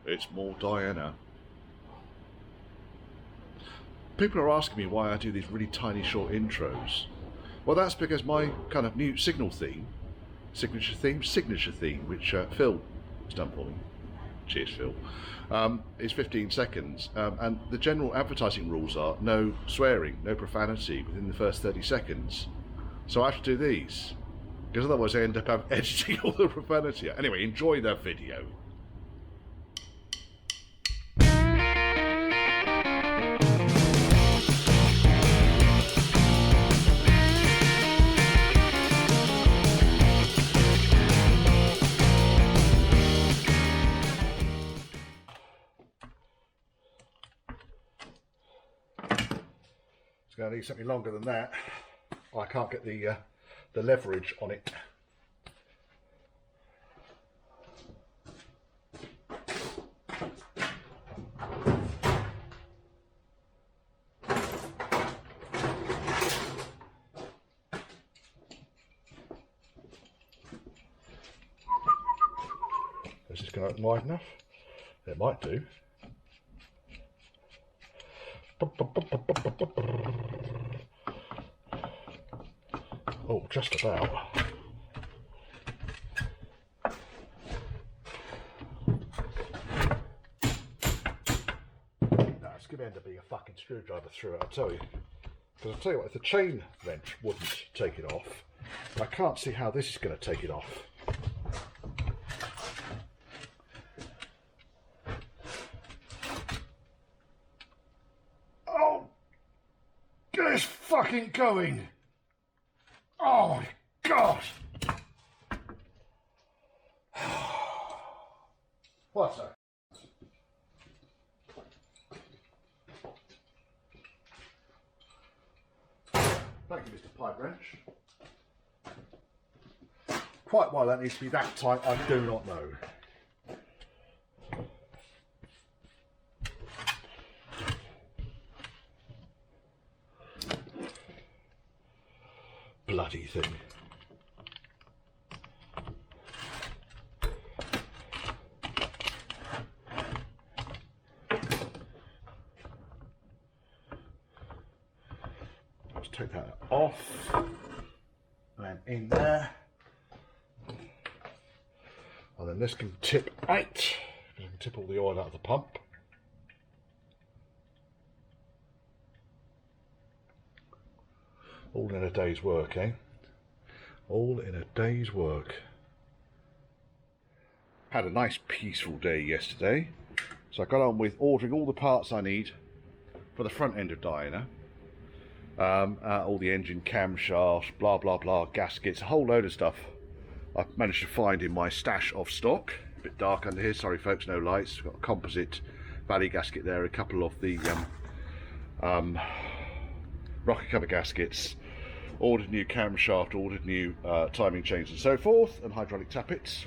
it's more Diana. People are asking me why I do these really tiny short intros. Well, that's because my kind of new signature theme, which Phil has done for me. Cheers, Phil. Is 15 seconds, and the general advertising rules are no swearing, no profanity within the first 30 seconds. So I have to do these, because otherwise I end up editing all the profanity. Anyway, enjoy the video. Going to need something longer than that. I can't get the leverage on it. Is this going to open wide enough? It might do. Oh, just about. It's going to end up being a fucking screwdriver through it, I tell you. Because I'll tell you what, if the chain wrench wouldn't take it off, I can't see how this is going to take it off. It's fucking going. Oh my god. What's that? Thank you, Mr. Pipe Wrench. Quite why that needs to be that tight, I do not know. Bloody thing. Let's take that off and in there, and then this can tip out. You can tip all the oil out of the pump. All in a day's work, eh? All in a day's work. Had a nice peaceful day yesterday. So I got on with ordering all the parts I need for the front end of Diana. All the engine camshafts, blah blah blah, gaskets, a whole load of stuff I've managed to find in my stash of stock. A bit dark under here, sorry folks, no lights. Got a composite valley gasket there, a couple of the rocket cover gaskets. Ordered new camshaft, ordered new timing chains and so forth, and hydraulic tappets,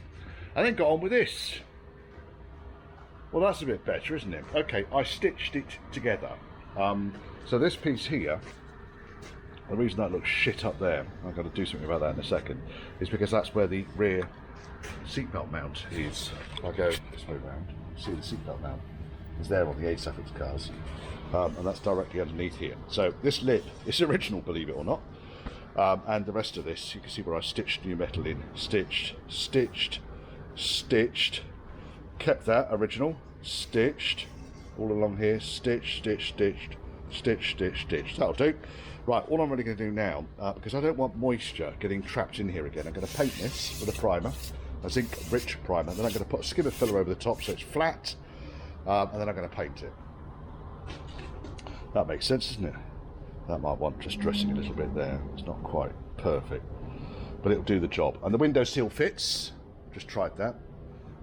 and then got on with this. Well, that's a bit better, isn't it? Okay, I stitched it together. So this piece here, the reason that looks shit up there, I've got to do something about that in a second, is because that's where the rear seatbelt mount is. I go this way round, see the seatbelt mount is there on the A Suffix cars, and that's directly underneath here. So this lip is original, believe it or not. And the rest of this, you can see where I stitched new metal in. Stitched, stitched, stitched. Kept that original. Stitched. All along here. Stitched, stitched, stitched, stitched, stitched, stitched. That'll do. Right, all I'm really going to do now, because I don't want moisture getting trapped in here again, I'm going to paint this with a primer, a zinc-rich primer. Then I'm going to put a skim of filler over the top so it's flat, and then I'm going to paint it. That makes sense, doesn't it? That might want just dressing a little bit there. It's not quite perfect, but it'll do the job. And the window sill fits. Just tried that.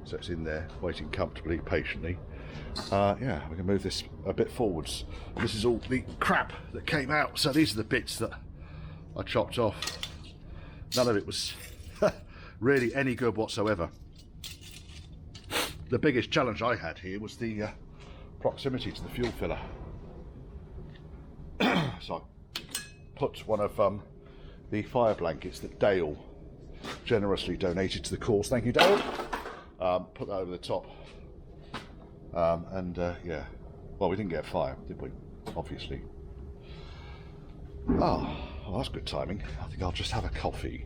So it's in there, waiting comfortably, patiently. Yeah, we can move this a bit forwards. This is all the crap that came out. So these are the bits that I chopped off. None of it was really any good whatsoever. The biggest challenge I had here was the proximity to the fuel filler. So I put one of the fire blankets that Dale generously donated to the cause. Thank you, Dale. Put that over the top Yeah, well, we didn't get a fire, did we? Obviously. Oh, well, that's good timing. I think I'll just have a coffee.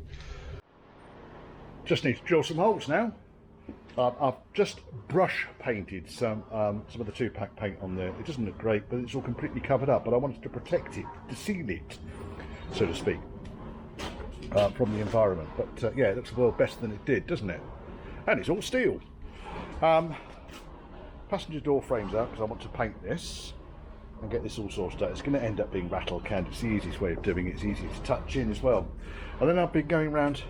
Just need to drill some holes now. I've just brush painted some of the 2-pack paint on there. It doesn't look great, but it's all completely covered up. But I wanted to protect it, to seal it, so to speak, from the environment. But yeah, it looks well better than it did, doesn't it? And it's all steel. Passenger door frames out because I want to paint this and get this all sorted out. It's going to end up being rattle canned. It's the easiest way of doing it. It's easy to touch in as well. And then I've been going around.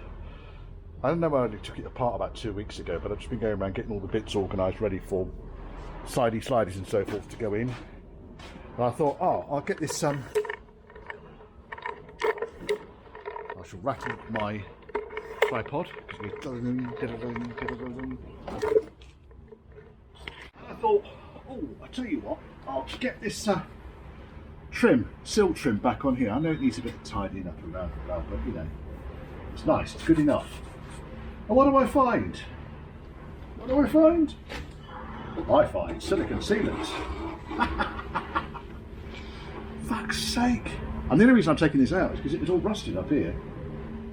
I don't know when I took it apart about 2 weeks ago, but I've just been going around getting all the bits organised, ready for sidey, sliders and so forth to go in. And I thought, oh, I'll get this, I shall rattle my tripod. I thought, oh, I tell you what, I'll just get this trim, sill trim back on here. I know it needs a bit of tidying up around, but you know, it's nice, it's good enough. And what do I find? What do I find? I find silicone sealant. Fuck's sake. And the only reason I'm taking this out is because it was all rusted up here.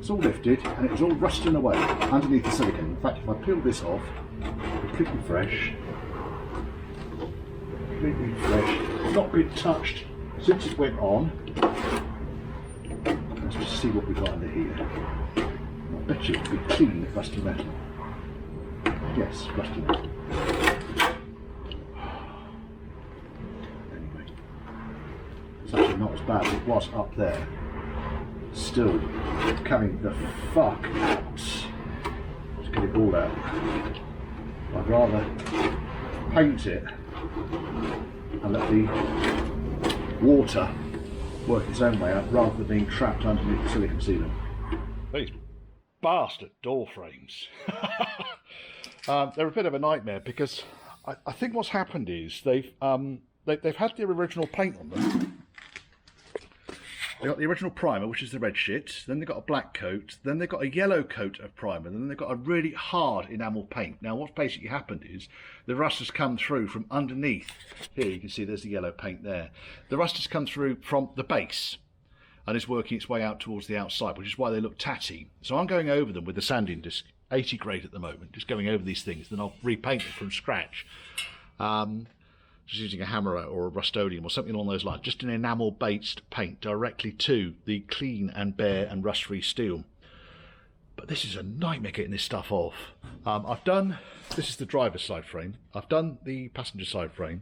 It's all lifted and it was all rusting away underneath the silicone. In fact, if I peel this off, completely fresh, not been touched since it went on. Let's just see what we've got under here. I bet you it'll be clean rusty metal. Yes, rusty metal. Anyway, it's actually not as bad as it was up there. Still coming the fuck out. Let's get it all out. I'd rather paint it and let the water work its own way out rather than being trapped underneath the silicone sealant. These bastard door frames. They're a bit of a nightmare because I think what's happened is they've had the original paint on them. They got the original primer, which is the red shit. Then they got a black coat. Then they got a yellow coat of primer. Then they got a really hard enamel paint. Now, what's basically happened is the rust has come through from underneath. Here you can see there's the yellow paint there. The rust has come through from the base and is working its way out towards the outside, which is why they look tatty. So I'm going over them with the sanding disc, 80 grade at the moment, just going over these things. Then I'll repaint it from scratch. Just using a Hammerite or a Rust-Oleum or something along those lines, just an enamel-based paint directly to the clean and bare and rust-free steel. But this is a nightmare getting this stuff off. This is the driver's side frame. I've done the passenger side frame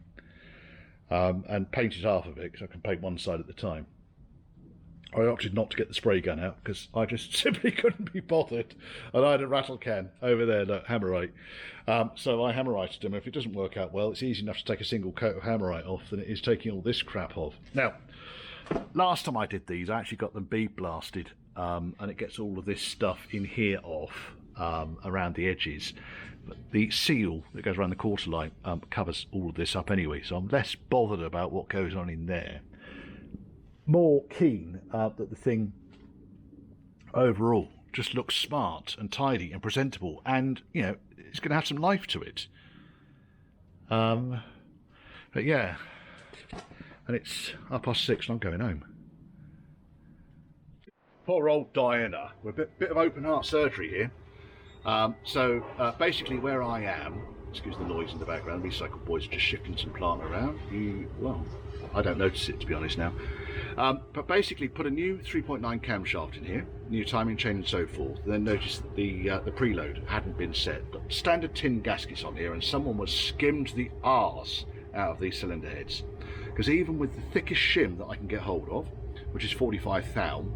and painted half of it because I can paint one side at the time. I opted not to get the spray gun out because I just simply couldn't be bothered. And I had a rattle can over there, look, Hammerite. So I Hammerited them. If it doesn't work out well, it's easy enough to take a single coat of Hammerite off than it is taking all this crap off. Now, last time I did these, I actually got them bead blasted. And it gets all of this stuff in here off around the edges. But the seal that goes around the quarter line covers all of this up anyway. So I'm less bothered about what goes on in there. More keen that the thing overall just looks smart and tidy and presentable, and you know it's going to have some life to it. But yeah, and it's 6:30 and I'm going home. Poor old Diana, we're a bit of open heart surgery here. So basically, where I am, excuse the noise in the background. Recycle boys are just shifting some plant around. Well, I don't notice it to be honest now. But basically put a new 3.9 camshaft in here, new timing chain and so forth, then noticed that the preload hadn't been set, but standard tin gaskets on here, and someone was skimmed the arse out of these cylinder heads. Because even with the thickest shim that I can get hold of, which is 45 thou,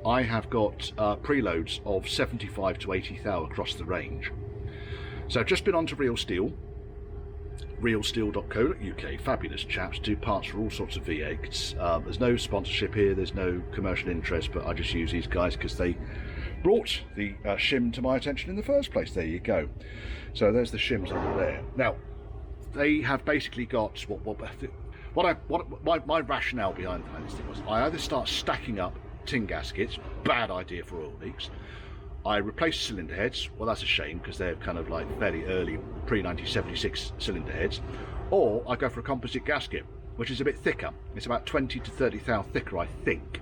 I have got preloads of 75 to 80 thou across the range. So I've just been on to Real Steel, realsteel.co.uk, fabulous chaps, do parts for all sorts of V8s. There's no sponsorship here, there's no commercial interest, but I just use these guys because they brought the shim to my attention in the first place. There you go. So there's the shims over there. Now, they have basically got my rationale behind this thing was I either start stacking up tin gaskets, bad idea for oil leaks. I replaced cylinder heads, well that's a shame because they're kind of like fairly early pre-1976 cylinder heads, or I go for a composite gasket, which is a bit thicker. It's about 20 to 30 thou thicker, I think.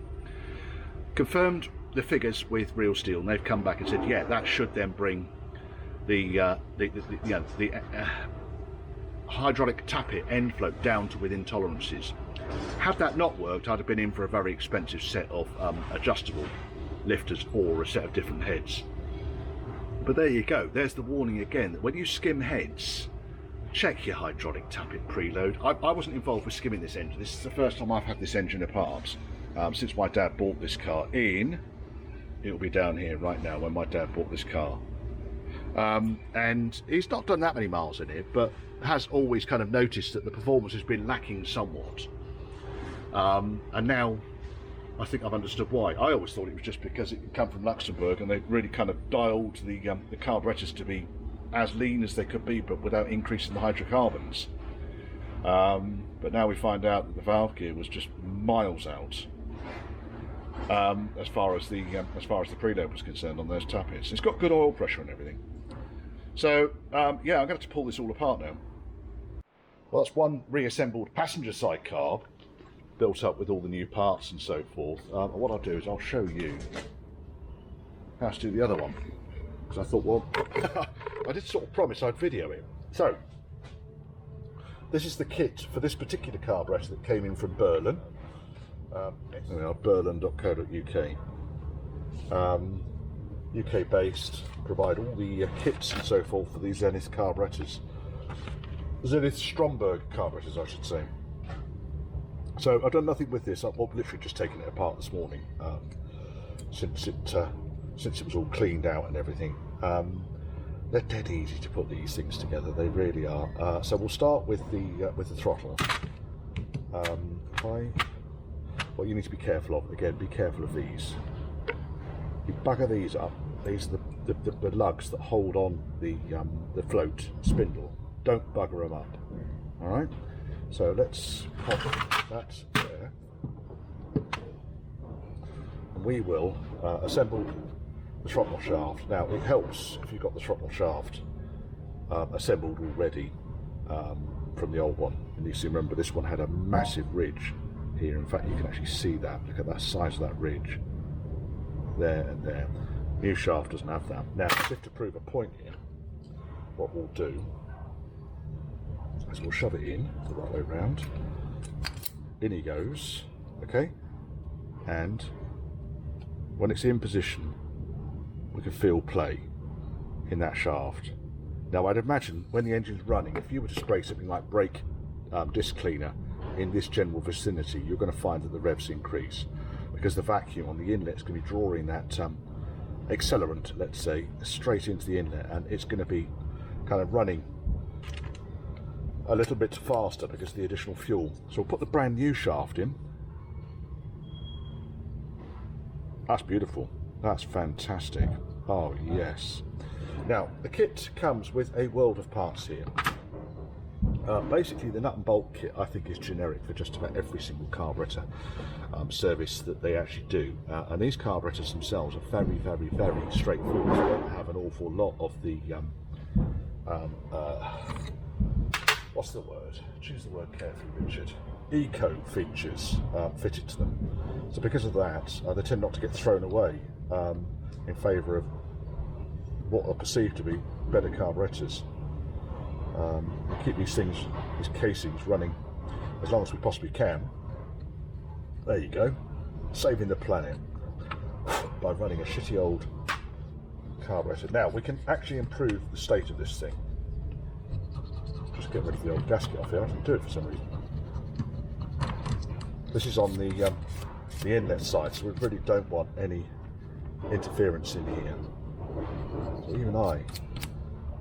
Confirmed the figures with Real Steel, and they've come back and said, yeah, that should then bring the hydraulic tappet end float down to within tolerances. Had that not worked, I'd have been in for a very expensive set of adjustable lifters or a set of different heads. But there you go, there's the warning again, that when you skim heads, check your hydraulic tappet preload. I wasn't involved with skimming this engine. This is the first time I've had this engine apart since my dad bought this car in, it'll be down here right now, when my dad bought this car. And he's not done that many miles in it, but has always kind of noticed that the performance has been lacking somewhat. And now I think I've understood why. I always thought it was just because it come from Luxembourg and they really kind of dialed the carburetors to be as lean as they could be, but without increasing the hydrocarbons. But now we find out that the valve gear was just miles out as far as the preload was concerned on those tappets. It's got good oil pressure and everything. So yeah, I'm going to have to pull this all apart now. Well, that's one reassembled passenger side carb, built up with all the new parts and so forth. What I'll do is I'll show you how to do the other one, because I thought, well, I did sort of promise I'd video it. So this is the kit for this particular carburetor that came in from Berlin. There we are, berlin.co.uk. UK based, provide all the kits and so forth for these Zenith carburetors. Zenith Stromberg carburetors, I should say. So I've done nothing with this. I've literally just taken it apart this morning, since it was all cleaned out and everything. They're dead easy to put these things together. They really are. So we'll start with the throttle. What you need to be careful of, again, be careful of these. You bugger these up. These are the lugs that hold on the float spindle. Don't bugger them up. All right. So let's pop that there, and we will assemble the throttle shaft. Now it helps if you've got the throttle shaft assembled already from the old one. And you see, remember, this one had a massive ridge here. In fact, you can actually see that. Look at that size of that ridge there and there. New shaft doesn't have that. Now, as if to prove a point here, what we'll do is we'll shove it in the right way round. In he goes, okay? And when it's in position, we can feel play in that shaft. Now, I'd imagine when the engine's running, if you were to spray something like brake disc cleaner in this general vicinity, you're going to find that the revs increase, because the vacuum on the inlet is going to be drawing that accelerant, let's say, straight into the inlet, and it's going to be kind of running a little bit faster because of the additional fuel. So we'll put the brand new shaft in. That's beautiful. That's fantastic. Oh yes. Now the kit comes with a world of parts here. Basically the nut and bolt kit I think is generic for just about every single carburetor service that they actually do, and these carburetors themselves are very, very, very straightforward. They don't have an awful lot of the what's the word? Choose the word carefully, Richard. Eco features fitted to them. So because of that, they tend not to get thrown away in favour of what are perceived to be better carburetors. Keep these things, these casings, running as long as we possibly can. There you go, saving the planet by running a shitty old carburetor. Now we can actually improve the state of this thing. Just get rid of the old gasket off here. I can do it for some reason. This is on the inlet side, so we really don't want any interference in here. So even I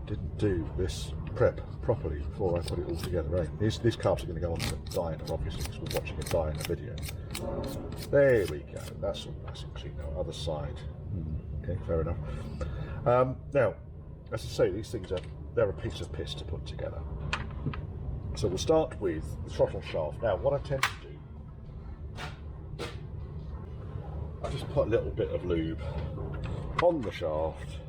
didn't do this prep properly before I put it all together. Right? These carbs are going to go on the diner, obviously, because we're watching a diner video. There we go. That's all nice and clean now. Other side. Okay, fair enough. Now, as I say, these things they're a piece of piss to put together. So we'll start with the throttle shaft. Now, what I tend to do, I just put a little bit of lube on the shaft.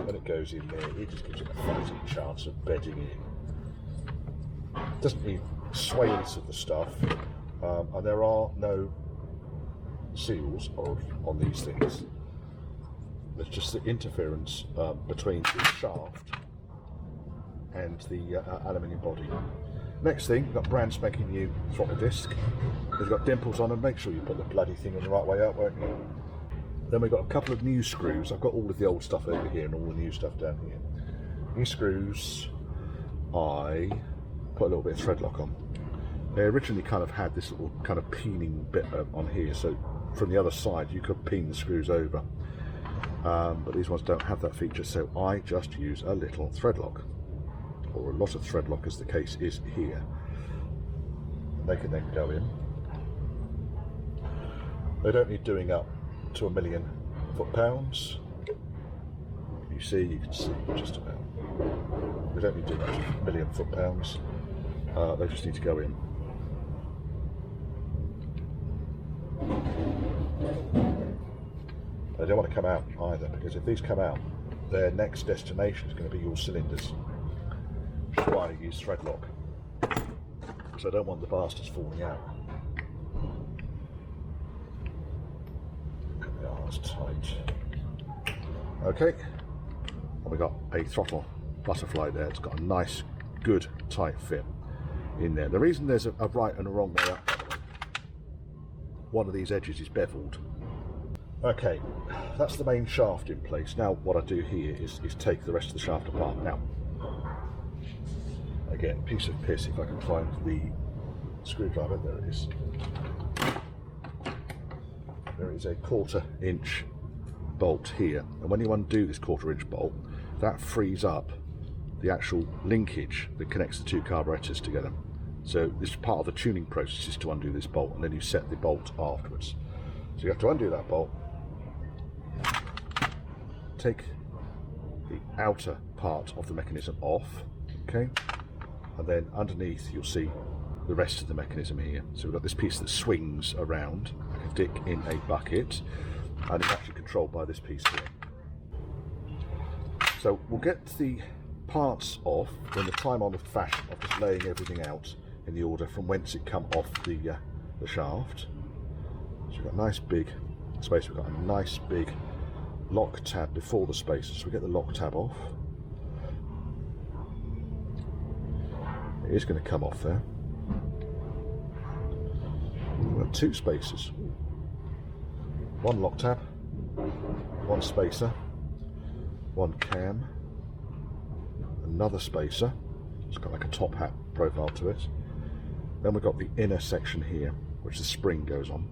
when it goes in there, it just gives it a fighting chance of bedding in. Doesn't need swathes of the stuff, and there are no seals on these things. There's just the interference between the shaft and the aluminium body. Next thing, we've got brand spanking new throttle disc. They've got dimples on them. Make sure you put the bloody thing in the right way up, won't you? Then we've got a couple of new screws. I've got all of the old stuff over here and all the new stuff down here. New screws, I put a little bit of thread lock on. They originally kind of had this little kind of peening bit on here, so from the other side you could peen the screws over. But these ones don't have that feature, so I just use a little thread lock, or a lot of thread lock as the case is here. And they can then go in. They don't need doing up to 1,000,000 foot-pounds. You can see just about. They don't need to do much, 1,000,000 foot-pounds. They just need to go in. They don't want to come out either, because if these come out, their next destination is going to be your cylinders, which is why I use thread lock, because I don't want the bastards falling out. That's tight. Okay, and we got a throttle butterfly there. It's got a nice, good, tight fit in there. The reason there's a right and a wrong way up, one of these edges is beveled. Okay, that's the main shaft in place. Now what I do here is take the rest of the shaft apart. Now, again, piece of piss if I can find the screwdriver. There it is. There is a 1/4 inch bolt here, and when you undo this 1/4 inch bolt, that frees up the actual linkage that connects the two carburetors together. So this is part of the tuning process, is to undo this bolt, and then you set the bolt afterwards. So you have to undo that bolt, take the outer part of the mechanism off, okay, and then underneath you'll see the rest of the mechanism here. So we've got this piece that swings around like a dick in a bucket, and it's actually controlled by this piece here. So we'll get the parts off in the time-honoured fashion of just laying everything out in the order from whence it come off the shaft. So we've got a nice big space. We've got a nice big lock tab before the spacer, so we get the lock tab off. It is going to come off there. We've got 2 spacers, 1 lock tab, 1 spacer, 1 cam, another spacer. It's got like a top hat profile to it. Then we've got the inner section here, which the spring goes on.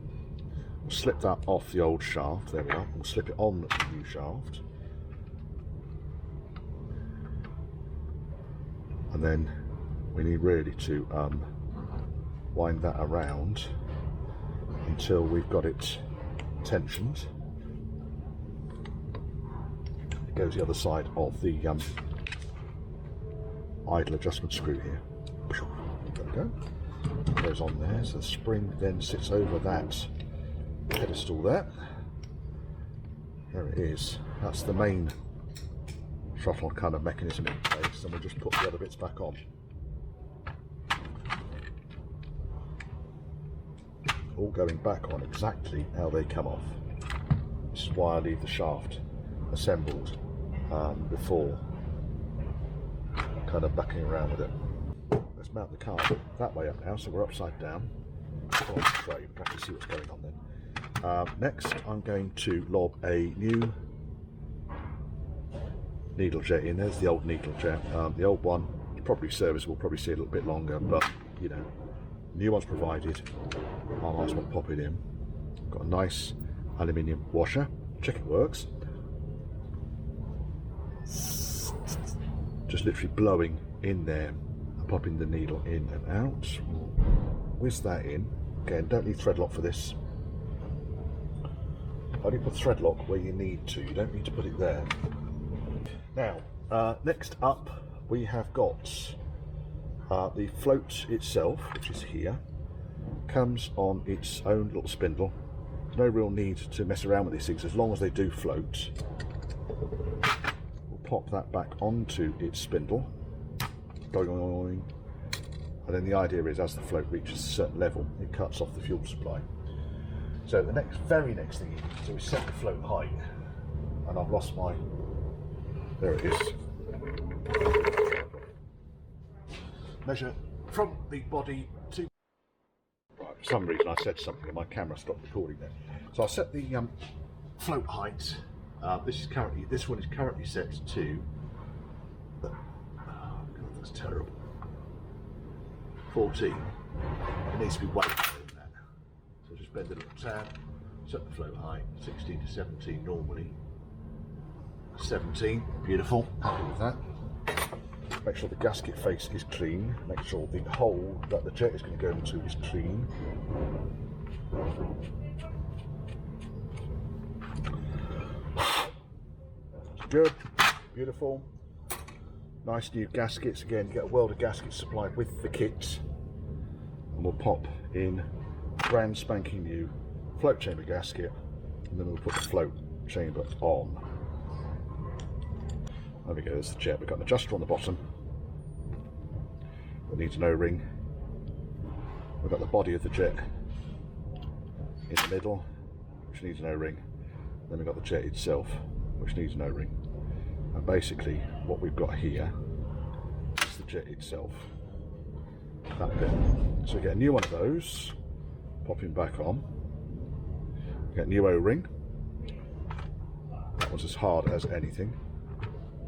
We'll slip that off the old shaft. There we are. We'll slip it on the new shaft, and then we need really to wind that around until we've got it tensioned. It goes the other side of the idle adjustment screw here. There we go. It goes on there, so the spring then sits over that pedestal there. There it is. That's the main throttle kind of mechanism in place, and we'll just put the other bits back on. All going back on exactly how they come off. This is why I leave the shaft assembled before kind of backing around with it. Let's mount the car that way up now, so we're upside down. Oh, that's great, you can actually see what's going on then. Next, I'm going to lob a new needle jet in. There's the old needle jet. The old one is probably serviceable, probably see a little bit longer, but you know, new one's provided. I might as well pop it in. Got a nice aluminium washer. Check it works. Just literally blowing in there and popping the needle in and out. Whiz that in. Again, don't need thread lock for this. Only put thread lock where you need to. You don't need to put it there. Now, next up we have got the float itself, which is here. Comes on its own little spindle. There's no real need to mess around with these things as long as they do float. We'll pop that back onto its spindle, and then the idea is as the float reaches a certain level, it cuts off the fuel supply. So the very next thing you need to do is set the float height, and I've lost my, there it is. Measure from the body to, right, for some reason I said something and my camera stopped recording there. So I'll set the float height. This one is currently set to, oh God, that's terrible, 14. It needs to be way higher than that. So just bend the little tab, set the float height, 16 to 17 normally. 17, beautiful, happy with that. Make sure the gasket face is clean, make sure the hole that the jet is going to go into is clean. Good, beautiful. Nice new gaskets. Again, you get a world of gaskets supplied with the kit, and we'll pop in brand spanking new float chamber gasket, and then we'll put the float chamber on. There we go, there's the jet. We've got an adjuster on the bottom that needs an O-ring. We've got the body of the jet in the middle, which needs an O-ring. Then we've got the jet itself, which needs an O-ring. And basically what we've got here is the jet itself, that bit. So we get a new one of those, pop him back on. We get a new O-ring. That one's as hard as anything.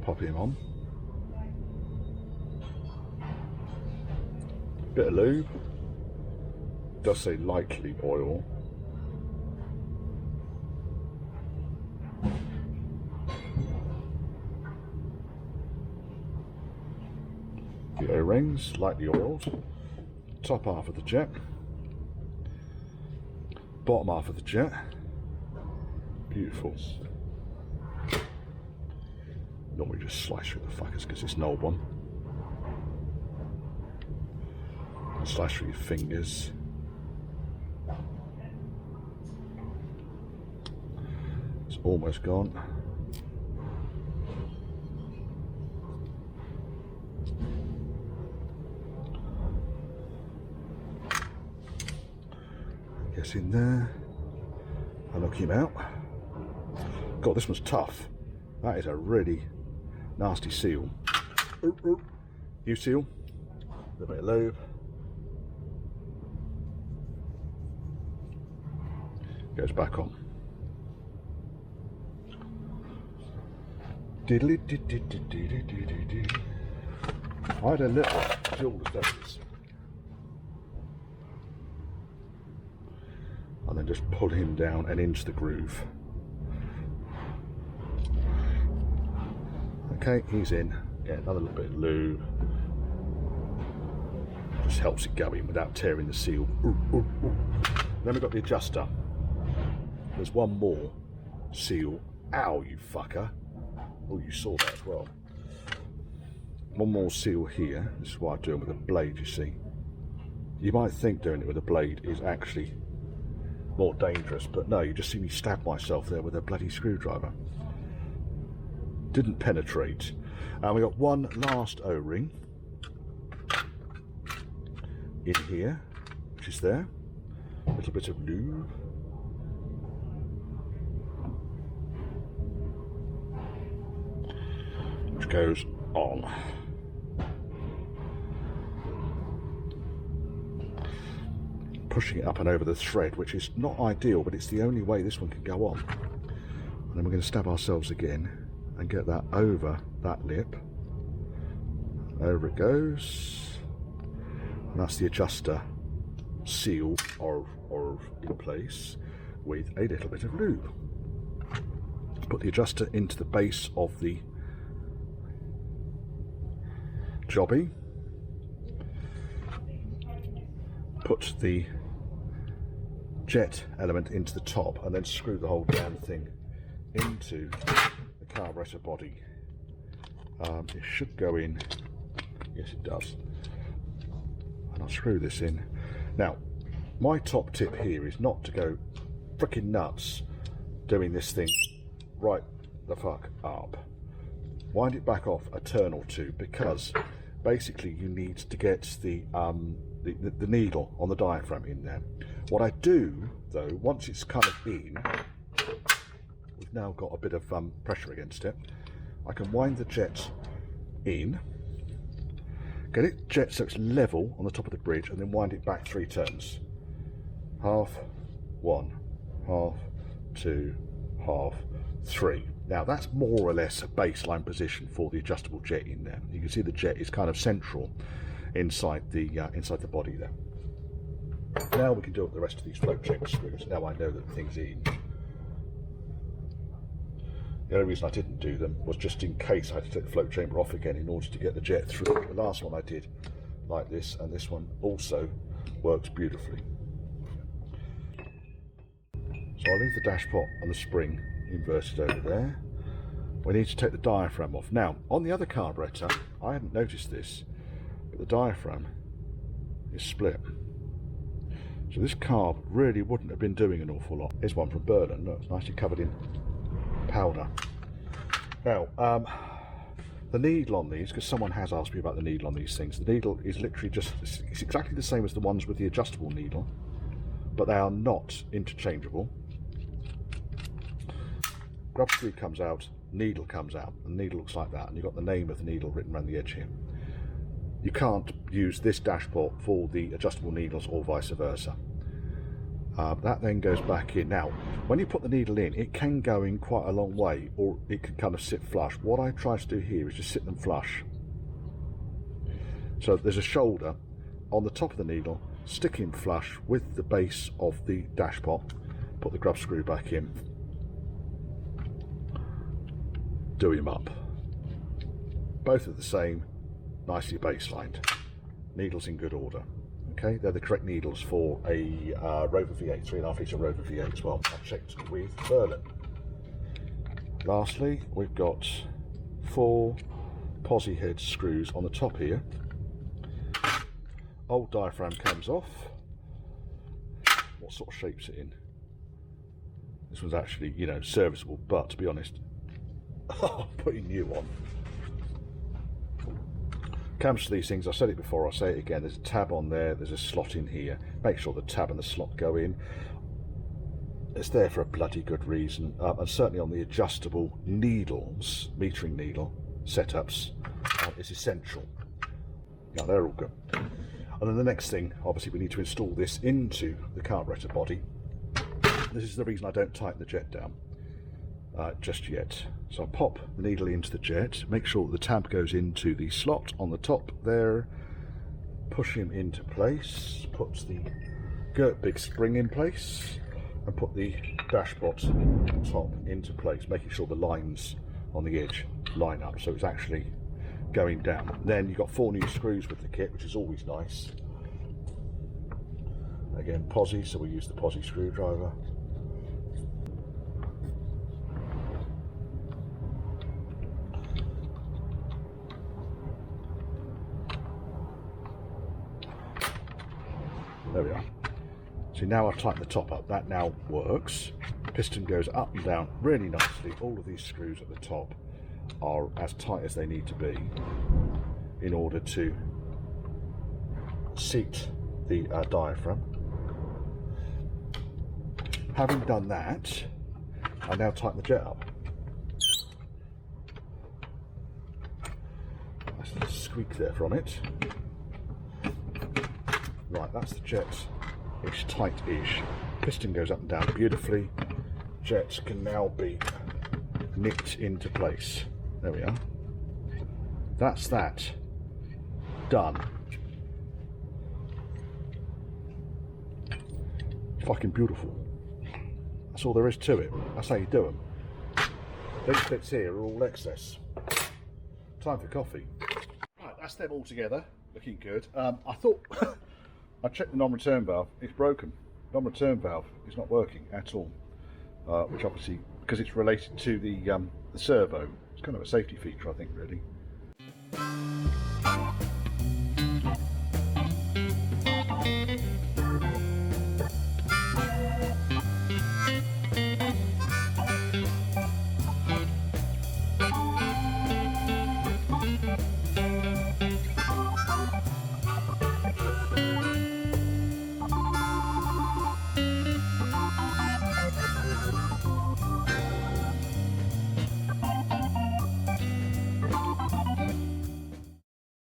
Pop him on. Bit of lube. It does say lightly oil. The O-rings, lightly oiled. Top half of the jet. Bottom half of the jet. Beautiful. Normally just slice through the fuckers because it's an old one. Slice through your fingers. It's almost gone. Gets in there. And knock him out. God, this one's tough. That is a really nasty seal. New seal. A little bit of lube. Goes back on. I had a little jewel as those. And then just pull him down and into the groove. Okay, he's in. Get another little bit of lube. Just helps it go in without tearing the seal. Then we've got the adjuster. There's one more seal. Ow, you fucker. Oh, you saw that as well. One more seal here. This is what I do it with a blade, you see. You might think doing it with a blade is actually more dangerous, but no, you just see me stab myself there with a bloody screwdriver. Didn't penetrate. And we got one last O-ring in here, which is there. A little bit of lube. Which goes on. Pushing it up and over the thread, which is not ideal, but it's the only way this one can go on. And then we're going to stab ourselves again and get that over that lip. Over it goes. And that's the adjuster seal or in place with a little bit of lube. Put the adjuster into the base of the jobby. Put the jet element into the top and then screw the whole damn thing into the carburetor body. It should go in. Yes, it does. And I'll screw this in. Now, my top tip here is not to go freaking nuts doing this thing right the fuck up. wind it back off a turn or two, because basically you need to get the needle on the diaphragm in there. What I do though, once it's kind of in, we've now got a bit of pressure against it, I can wind the jet in, get it jet so it's level on the top of the bridge, and then wind it back 3 turns. Half, 1, half, 2, half, 3. Now that's more or less a baseline position for the adjustable jet in there. You can see the jet is kind of central inside the body there. Now we can do up the rest of these float chamber screws. Now I know that the thing's in. The only reason I didn't do them was just in case I had to take the float chamber off again in order to get the jet through. The last one I did like this, and this one also works beautifully. So I'll leave the dash pot and the spring inverted over there. We need to take the diaphragm off. Now, on the other carburetor, I hadn't noticed this, but the diaphragm is split. So this carb really wouldn't have been doing an awful lot. Here's one from Berlin. Look, it's nicely covered in powder. Now, the needle on these, because someone has asked me about the needle on these things, the needle is literally just, it's exactly the same as the ones with the adjustable needle, but they are not interchangeable. Grub screw comes out, needle comes out, and the needle looks like that, and you've got the name of the needle written around the edge here. You can't use this dashport for the adjustable needles or vice versa. That then goes back in. Now, when you put the needle in, it can go in quite a long way, or it can kind of sit flush. What I try to do here is just sit them flush. So there's a shoulder on the top of the needle, stick him flush with the base of the dashpot, put the grub screw back in, do him up. Both are the same, nicely baselined. Needles in good order. Okay, they're the correct needles for a Rover V8, 3.5 litre Rover V8 as well. I checked with Berlin. Lastly, we've got 4 posi head screws on the top here. Old diaphragm comes off. What sort of shape's it in? This one's actually, you know, serviceable, but to be honest, putting new on. Comes to these things, I said it before, I'll say it again, there's a tab on there, there's a slot in here. Make sure the tab and the slot go in. It's there for a bloody good reason, and certainly on the adjustable needles, metering needle setups, it's essential. Now they're all good. And then the next thing, obviously we need to install this into the carburetor body. This is the reason I don't tighten the jet down just yet. So I pop the needle into the jet, make sure that the tab goes into the slot on the top there, push him into place, put the big spring in place, and put the dashpot top into place, making sure the lines on the edge line up so it's actually going down. Then you've got 4 new screws with the kit, which is always nice. Again, posi, so we use the posi screwdriver. There we are. See, now I've tightened the top up. That now works. Piston goes up and down really nicely. All of these screws at the top are as tight as they need to be in order to seat the diaphragm. Having done that, I now tighten the jet up. Nice little squeak there from it. Right, that's the jet. It's tight-ish. Piston goes up and down beautifully. Jets can now be nipped into place. There we are. That's that. Done. Fucking beautiful. That's all there is to it. That's how you do them. These bits here are all excess. Time for coffee. Right, that's them all together. Looking good. I thought... I checked the non-return valve, it's broken. Non-return valve is not working at all, which obviously, because it's related to the servo, it's kind of a safety feature, I think, really.